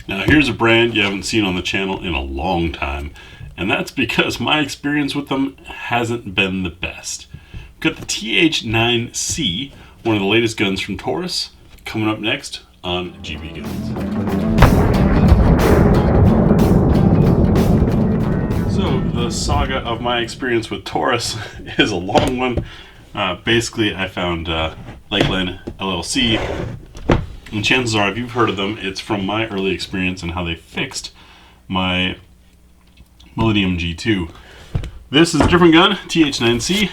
Now here's a brand you haven't seen on the channel in a long time, and that's because my experience with them hasn't been the best. We've got the TH9C, one of the latest guns from Taurus, coming up next on GBGuns. So the saga of my experience with Taurus is a long one. Basically, I found Lakeland LLC, and chances are, if you've heard of them, it's from my early experience and how they fixed my Millennium G2. This is a different gun, TH9C.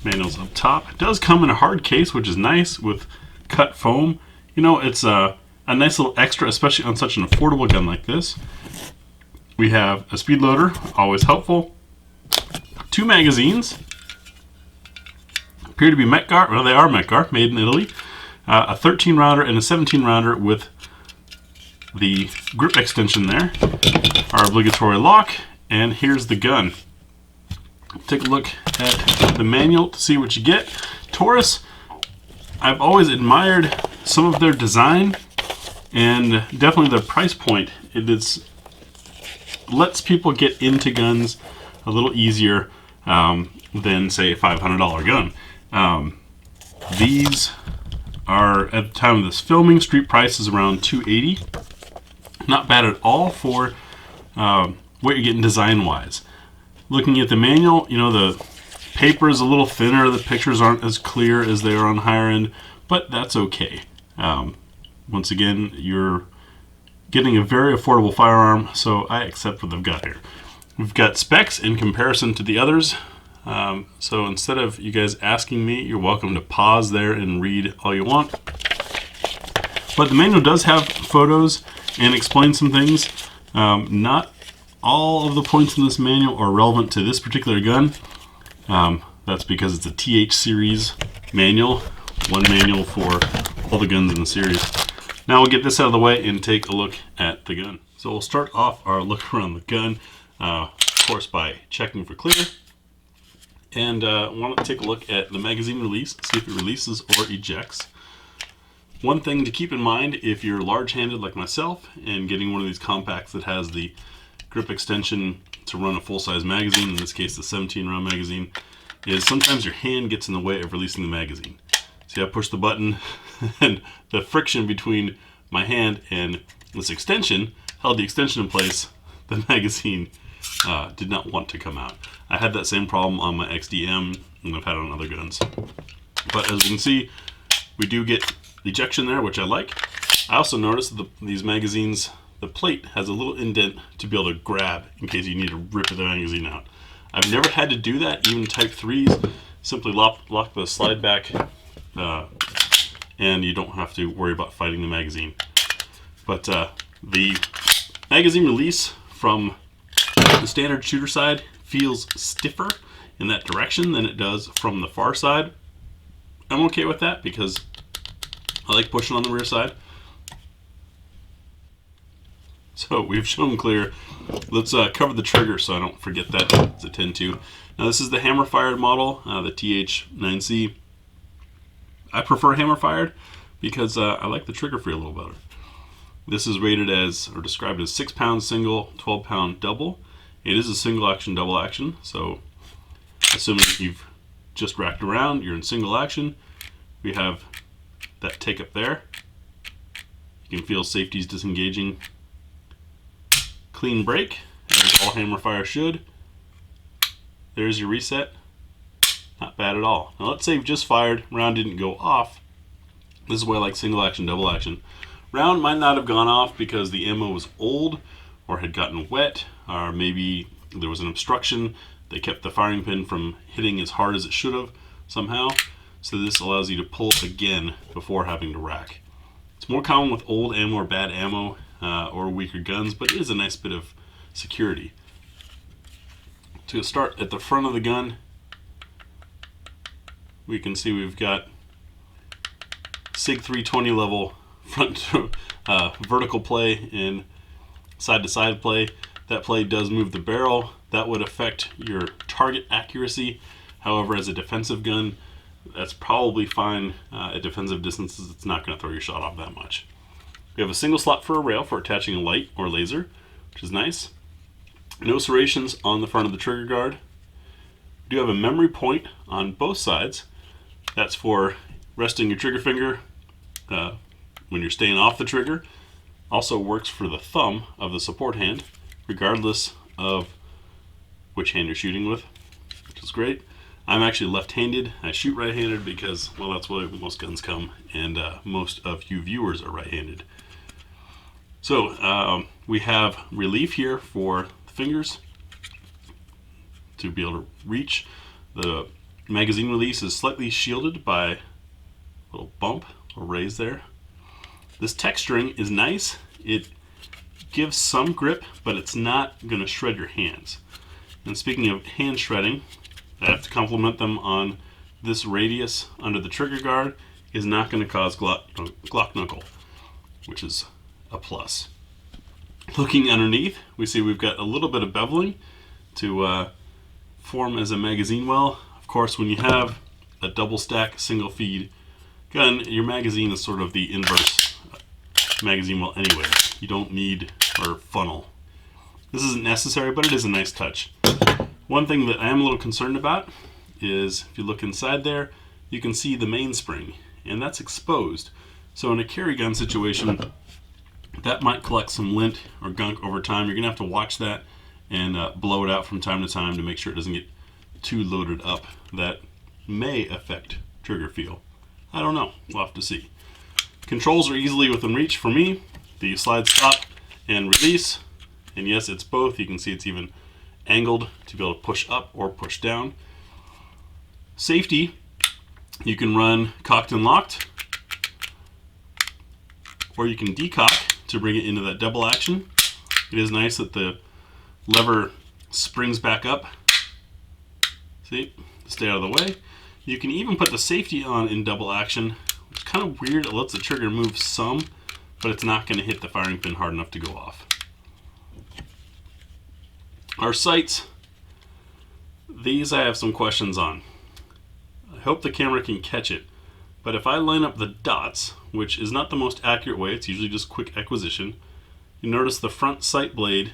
Manual's up top. It does come in a hard case, which is nice, with cut foam. You know, it's a nice little extra, especially on such an affordable gun like this. We have a speed loader, always helpful. 2 magazines. Appear to be Metgar. Well, they are Metgar, made in Italy. A 13 rounder and a 17 rounder with the grip extension there. Our obligatory lock, and here's the gun. Take a look at the manual to see what you get. Taurus, I've always admired some of their design and definitely their price point. It lets people get into guns a little easier than, say, a $500 gun. These are, at the time of this filming, street price is around $280. Not bad at all for what you're getting design-wise. Looking at the manual, you know, the paper is a little thinner, the pictures aren't as clear as they are on higher end, but that's okay. Once again, you're getting a very affordable firearm, so I accept what they've got here. We've got specs in comparison to the others. So instead of you guys asking me, you're welcome to pause there and read all you want. But the manual does have photos and explain some things. Not all of the points in this manual are relevant to this particular gun. That's because it's a TH series manual, one manual for all the guns in the series. Now we'll get this out of the way and take a look at the gun. So we'll start off our look around the gun, of course, by checking for clear. And want to take a look at the magazine release, see if it releases or ejects. One thing to keep in mind if you're large-handed like myself and getting one of these compacts that has the grip extension to run a full-size magazine, in this case the 17-round magazine, is sometimes your hand gets in the way of releasing the magazine. See, I pushed the button and the friction between my hand and this extension held the extension in place. The magazine did not want to come out. I had that same problem on my XDM, and I've had it on other guns. But as you can see, we do get ejection there, which I like. I also noticed that these magazines, the plate has a little indent to be able to grab in case you need to rip the magazine out. I've never had to do that, even Type 3s. Simply lock the slide back, and you don't have to worry about fighting the magazine. But the magazine release from the standard shooter side feels stiffer in that direction than it does from the far side. I'm okay with that because I like pushing on the rear side. So we've shown clear. Let's cover the trigger so I don't forget that, as I tend to. Now this is the hammer fired model, the TH9C. I prefer hammer fired because I like the trigger feel a little better. This is rated as, or described as 6-pound single, 12-pound double. It is a single action, double action, so assuming you've just racked around, you're in single action. We have that take up there. You can feel safety's disengaging. Clean break, as all hammer fire should. There's your reset. Not bad at all. Now let's say you've just fired, round didn't go off. This is why I like single action, double action. Round might not have gone off because the ammo was old or had gotten wet, or maybe there was an obstruction that kept the firing pin from hitting as hard as it should have somehow. So this allows you to pull again before having to rack. It's more common with old ammo or bad ammo or weaker guns, but it is a nice bit of security. To start at the front of the gun, we can see we've got SIG 320 level front to vertical play and side to side play. That play does move the barrel. That would affect your target accuracy. However, as a defensive gun, that's probably fine. At defensive distances, it's not going to throw your shot off that much. We have a single slot for a rail for attaching a light or laser, which is nice. No serrations on the front of the trigger guard. We do have a memory point on both sides. That's for resting your trigger finger when you're staying off the trigger. Also works for the thumb of the support hand, regardless of which hand you're shooting with, which is great. I'm actually left-handed. I shoot right-handed because, well, that's where most guns come, and most of you viewers are right-handed. So we have relief here for the fingers to be able to reach. The magazine release is slightly shielded by a little bump or raise there. This texturing is nice. It gives some grip, but it's not going to shred your hands. And speaking of hand shredding, I have to compliment them on this radius under the trigger guard is not going to cause Glock knuckle, which is a plus. Looking underneath, we see we've got a little bit of beveling to form as a magazine well. Of course, when you have a double stack single feed gun, your magazine is sort of the inverse magazine well anyway. You don't need or funnel. This isn't necessary, but it is a nice touch. One thing that I am a little concerned about is if you look inside there, you can see the mainspring, and that's exposed. So in a carry gun situation, that might collect some lint or gunk over time. You're gonna have to watch that and blow it out from time to time to make sure it doesn't get too loaded up. That may affect trigger feel. I don't know, we'll have to see. Controls are easily within reach for me. The slide stop and release, and yes, it's both. You can see it's even angled to be able to push up or push down. Safety, you can run cocked and locked, or you can decock to bring it into that double action. It is nice that the lever springs back up, see, to stay out of the way. You can even put the safety on in double action, which is kind of weird. It lets the trigger move some, but it's not going to hit the firing pin hard enough to go off. Our sights, these I have some questions on. I hope the camera can catch it, but if I line up the dots, which is not the most accurate way, it's usually just quick acquisition, you notice the front sight blade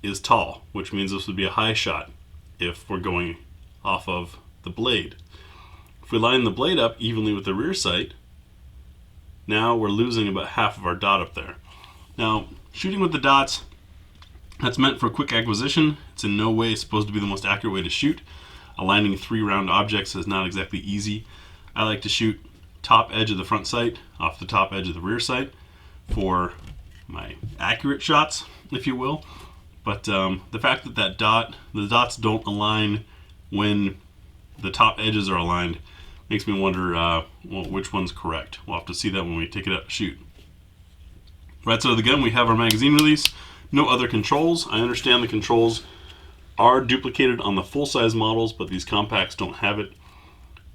is tall, which means this would be a high shot if we're going off of the blade. If we line the blade up evenly with the rear sight, now we're losing about half of our dot up there. Now, shooting with the dots, that's meant for quick acquisition. It's in no way supposed to be the most accurate way to shoot. Aligning 3 round objects is not exactly easy. I like to shoot top edge of the front sight off the top edge of the rear sight for my accurate shots, if you will. But the fact that the dots don't align when the top edges are aligned makes me wonder well, which one's correct. We'll have to see that when we take it out to shoot. Right side of the gun, we have our magazine release. No other controls. I understand the controls are duplicated on the full-size models, but these compacts don't have it.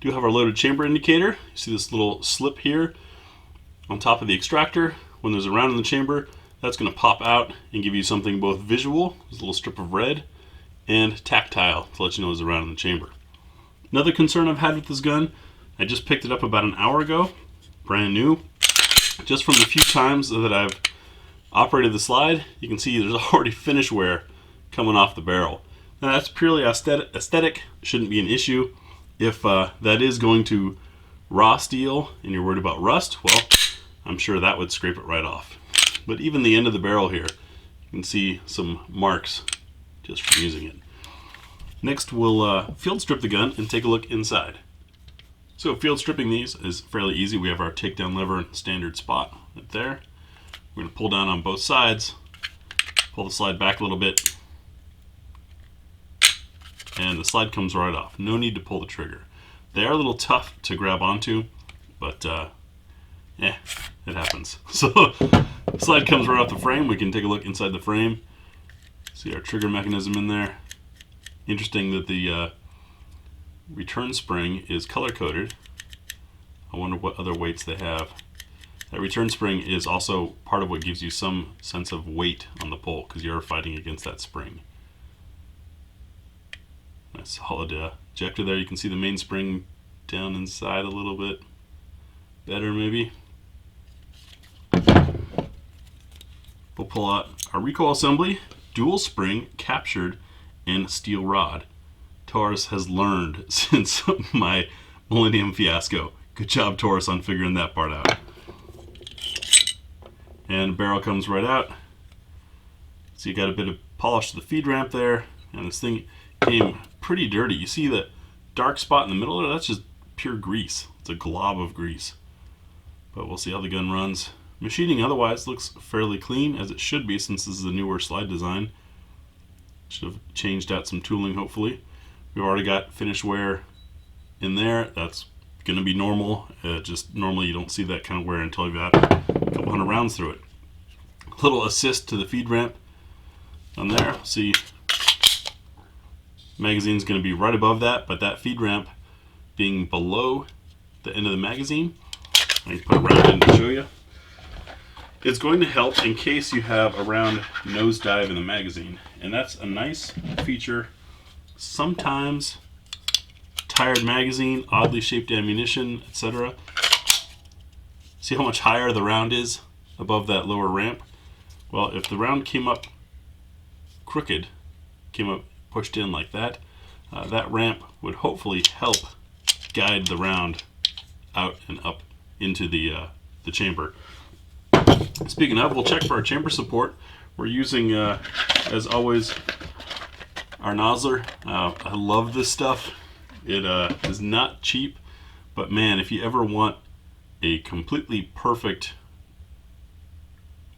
Do have our loaded chamber indicator. You see this little slip here on top of the extractor. When there's a round in the chamber, that's going to pop out and give you something both visual, there's a little strip of red, and tactile to let you know there's a round in the chamber. Another concern I've had with this gun, I just picked it up about an hour ago, brand new. Just from the few times that I've operated the slide, you can see there's already finish wear coming off the barrel. Now that's purely aesthetic, shouldn't be an issue. If that is going to raw steel and you're worried about rust, well, I'm sure that would scrape it right off. But even the end of the barrel here, you can see some marks just from using it. Next, we'll field strip the gun and take a look inside. So field stripping these is fairly easy. We have our takedown lever in the standard spot right there. We're going to pull down on both sides, pull the slide back a little bit, and the slide comes right off. No need to pull the trigger. They are a little tough to grab onto, but yeah, it happens. So the slide comes right off the frame. We can take a look inside the frame. See our trigger mechanism in there. Interesting that the return spring is color-coded. I wonder what other weights they have. That return spring is also part of what gives you some sense of weight on the pull, because you're fighting against that spring. Nice solid ejector there. You can see the main spring down inside a little bit better maybe. pull out our recoil assembly, dual spring, captured, and steel rod. Taurus has learned since my Millennium fiasco. Good job, Taurus, on figuring that part out. And the barrel comes right out. So you got a bit of polish to the feed ramp there, and this thing came pretty dirty. You see the dark spot in the middle there? That's just pure grease. It's a glob of grease. But we'll see how the gun runs. Machining otherwise looks fairly clean, as it should be since this is a newer slide design. Should have changed out some tooling, hopefully. We've already got finish wear in there. That's going to be normal. Just normally you don't see that kind of wear until you've got a couple hundred rounds through it. A little assist to the feed ramp on there. See, magazine's going to be right above that, but that feed ramp being below the end of the magazine, I can put it right in to show you. It's going to help in case you have a round nosedive in the magazine, and that's a nice feature. Sometimes tired magazine, oddly shaped ammunition, etc. See how much higher the round is above that lower ramp? Well, if the round came up crooked, came up pushed in like that, that ramp would hopefully help guide the round out and up into the chamber. Speaking of, we'll check for our chamber support. We're using, as always, our nozzler. I love this stuff. It is not cheap, but man, if you ever want a completely perfect,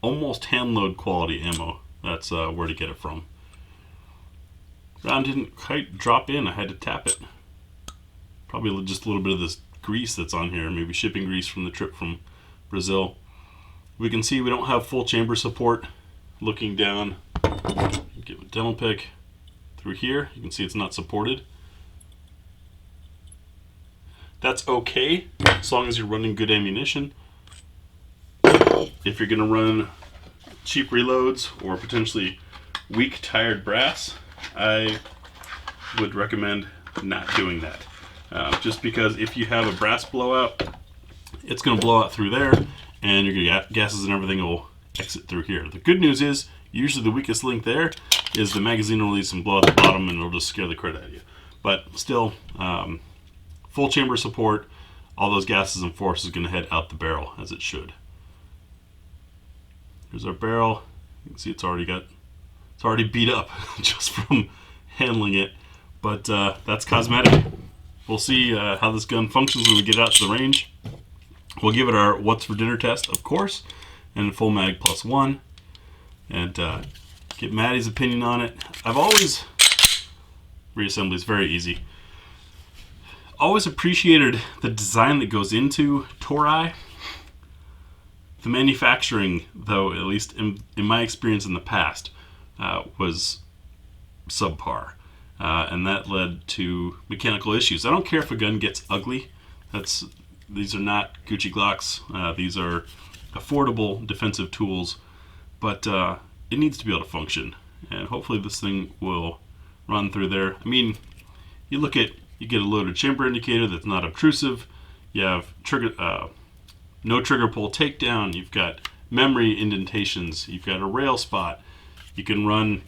almost hand load quality ammo, that's where to get it from. Round didn't quite drop in. I had to tap it. Probably just a little bit of this grease that's on here, maybe shipping grease from the trip from Brazil. We can see we don't have full chamber support. Looking down, get a dental pick through here, you can see it's not supported. That's okay, as long as you're running good ammunition. If you're going to run cheap reloads or potentially weak tired brass, I would recommend not doing that. Just because if you have a brass blowout, it's going to blow out through there, and your gases and everything will exit through here. The good news is, usually the weakest link there is the magazine will release and blow out the bottom, and it'll just scare the crap out of you. But still, full chamber support, all those gases and force is going to head out the barrel as it should. Here's our barrel. You can see it's already beat up just from handling it, but that's cosmetic. We'll see how this gun functions when we get out to the range. We'll give it our what's for dinner test, of course, and full mag +1, and get Maddie's opinion on it. I've always, reassembly is very easy. Always appreciated the design that goes into Tauri. The manufacturing, though, at least in my experience in the past, was subpar. And that led to mechanical issues. I don't care if a gun gets ugly. These are not Gucci Glocks. These are affordable defensive tools, but it needs to be able to function. And hopefully this thing will run through there. I mean, you get a loaded chamber indicator that's not obtrusive. You have no trigger pull takedown. You've got memory indentations. You've got a rail spot. You can run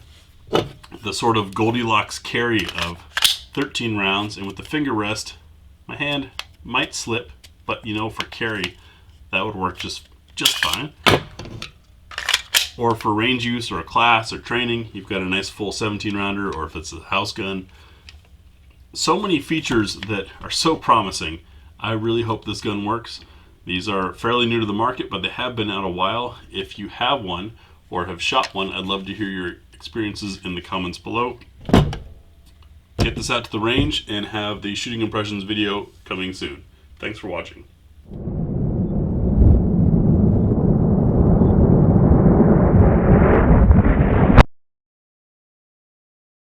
the sort of Goldilocks carry of 13 rounds, and with the finger rest, my hand might slip, but you know, for carry, that would work just fine. Or for range use or a class or training, you've got a nice full 17 rounder, or if it's a house gun. So many features that are so promising. I really hope this gun works. These are fairly new to the market, but they have been out a while. If you have one or have shot one, I'd love to hear your experiences in the comments below. Get this out to the range and have the shooting impressions video coming soon. Thanks for watching.